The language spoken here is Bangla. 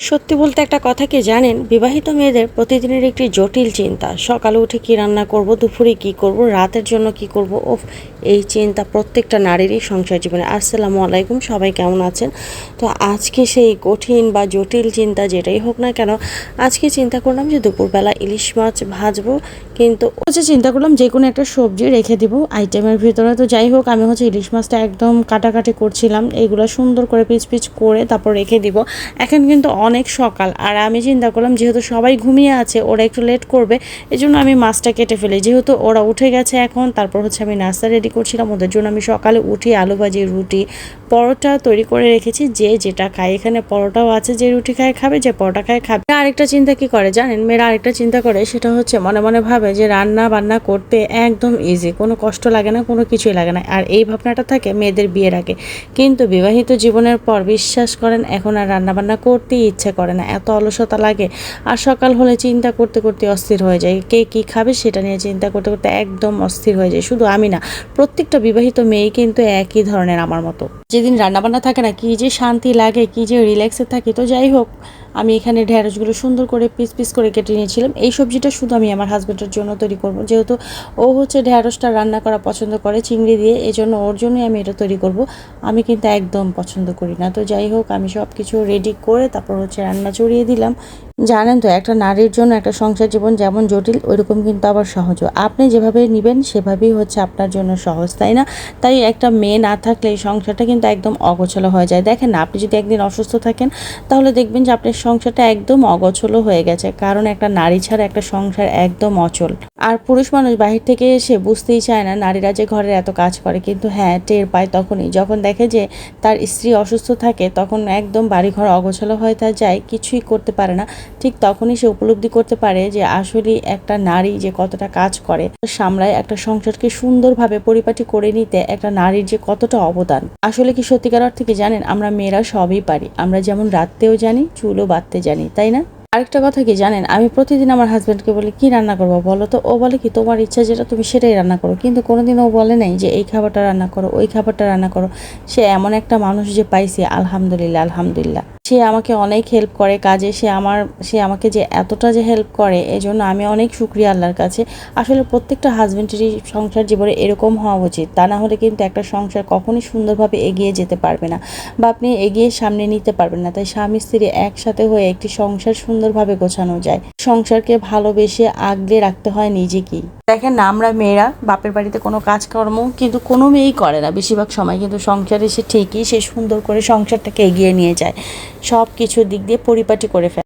সত্যি বলতে একটা কথা কি জানেন, বিবাহিত মেয়েদের প্রতিদিনের একটি জটিল চিন্তা। সকালে উঠে কি রান্না করব, দুপুরে কি করব, রাতের জন্য কি করব। এই চিন্তা প্রত্যেকটা নারীরই সংসার জীবনে। আসসালামু আলাইকুম, সবাই কেমন আছেন? তো আজকে সেই কঠিন বা জটিল চিন্তা যেটাই হোক না কেন, আজকে চিন্তা করলাম যে দুপুরবেলা ইলিশ মাছ ভাজবো। কিন্তু চিন্তা করলাম যে কোনো একটা সবজি রেখে দিব আইটেমের ভিতরে। তো যাই হোক, আমি ইলিশ মাছটা একদম কাটাকাটি করছিলাম, এইগুলো সুন্দর করে পিচ পিচ করে তারপর রেখে দিব। এখন কিন্তু অনেক সকাল, আর আমি চিন্তা করলাম যেহেতু সবাই ঘুমিয়ে আছে, ওরা একটু লেট করবে, এই জন্য আমি মাছটা কেটে ফেলি। যেহেতু ওরা উঠে গেছে এখন, তারপর আমি নাস্তা রেডি করছিলাম ওদের জন্য। আমি সকালে উঠি আলু ভাজি, রুটি, পরোটা তৈরি করে রেখেছি। যে যেটা খায়, এখানে পরোটাও আছে, যে রুটি খায় খাবে, যে পরোটা খায় খাবে। আরেকটা চিন্তা কি করে জানেন, মেয়েরা আরেকটা চিন্তা করে, সেটা হচ্ছে মনে মনে ভাবে যে রান্না বান্না করতে একদম ইজি, কোনো কষ্ট লাগে না, কোনো কিছুই লাগে না। আর এই ভাবনাটা থাকে মেয়েদের বিয়ের আগে, কিন্তু বিবাহিত জীবনের পর বিশ্বাস করেন এখন আর রান্না বান্না করতেই ইচ্ছে করে না, এত অলসতা লাগে। আর সকাল হলে চিন্তা করতে করতে অস্থির হয়ে যায়, কে কি খাবে সেটা নিয়ে চিন্তা করতে করতে একদম অস্থির হয়ে যায়। শুধু আমি না, প্রত্যেকটা বিবাহিত মেয়ে কিন্তু একই ধরনের আমার মতো। যেদিন রান্নাবান্না থাকে না, কি যে শান্তি লাগে, কি যে রিল্যাক্সে থাকি। তো যাই হোক, আমি এখানে ঢেঁড়সগুলো সুন্দর করে পিস পিস করে কেটে নিয়েছিলাম। এই সবজিটা শুধু আমি আমার হাজব্যান্ডের জন্য তৈরি করব, যেহেতু ও ঢেঁড়সটা রান্না করা পছন্দ করে চিংড়ি দিয়ে, এই জন্য ওর জন্যই আমি এটা তৈরি করব। আমি কিন্তু একদম পছন্দ করি না। তো যাই হোক, আমি সব কিছু রেডি করে তারপর রান্না চড়িয়ে দিলাম। জানেন তো, একটা নারীর জন্য একটা সংসার জীবন যেমন জটিল, ওইরকম কিন্তু আবার সহজও। আপনি যেভাবে নেবেন সেভাবেই আপনার জন্য সহজ, তাই না? তাই একটা মেয়ে না থাকলে এই সংসারটা কিন্তু একদম অগোছালো হয়ে যায়। দেখেন না, আপনি যদি একদিন অসুস্থ থাকেন, তাহলে দেখবেন যে আপনার সংসারটা একদম অগোছালো হয়ে গেছে, কারণ একটা নারী ছাড়া একটা সংসার একদম অচল। আর পুরুষ মানুষ বাহির থেকে এসে বুঝতেই চায় না নারীরা যে ঘরের এত কাজ করে, কিন্তু হ্যাঁ, টের পায় তখনই যখন দেখে যে তার স্ত্রী অসুস্থ থাকে, তখন একদম বাড়িঘর অগোছালো হয়ে যায়, কিছুই করতে পারে না। ঠিক তখনই সে উপলব্ধি করতে পারে যে আসলে একটা নারী যে কতটা কাজ করে, সামলায় একটা সংসারকে সুন্দরভাবে পরিপাটি করে নিতে একটা নারীর যে কতটা অবদান। আসলে কি সত্যিকার অর্থে কি জানেন, আমরা মেয়েরা সবই পারি। আমরা যেমন রাঁধতেও জানি, চুলও বাঁধতে জানি, তাই না? আরেকটা কথা কি জানেন, আমি প্রতিদিন আমার হাজব্যান্ডকে বলি কি রান্না করবো বলো তো, ও বলে কি তোমার ইচ্ছা যেটা তুমি সেটাই রান্না করো, কিন্তু কোনোদিন ও বলে নাই যে এই খাবারটা রান্না করো, ওই খাবারটা রান্না করো। সে এমন একটা মানুষ যে পাইছি, আলহামদুলিল্লাহ আলহামদুলিল্লাহ। সে আমাকে অনেক হেল্প করে কাজে, সে আমাকে যে এতটা যে হেল্প করে, এজন্য আমি অনেক শুকরিয়া আল্লাহর কাছে। আসলে প্রত্যেকটা হাজব্যান্ডেরই সংসার জীবনে এরকম হওয়া উচিত, তা না হলে কিন্তু একটা সংসার কখনোই সুন্দরভাবে এগিয়ে যেতে পারবে না, বা আপনি এগিয়ে সামনে নিতে পারবেন না। তাই স্বামী স্ত্রী একসাথে হয়ে একটি সংসার সুন্দরভাবে গোছানো যায়। সংসারকে ভালোবেসে আগলে রাখতে হয় নিজেকেই। দেখেন না, আমরা মেয়েরা বাপের বাড়িতে কোনো কাজকর্ম কিন্তু কোনো মেয়েই করে না বেশিরভাগ সময়, কিন্তু সংসারে সে ঠিকই সে সুন্দর করে সংসারটাকে এগিয়ে নিয়ে যায়, সব কিছুর দিক দিয়ে পরিপাটি করে ফেলে।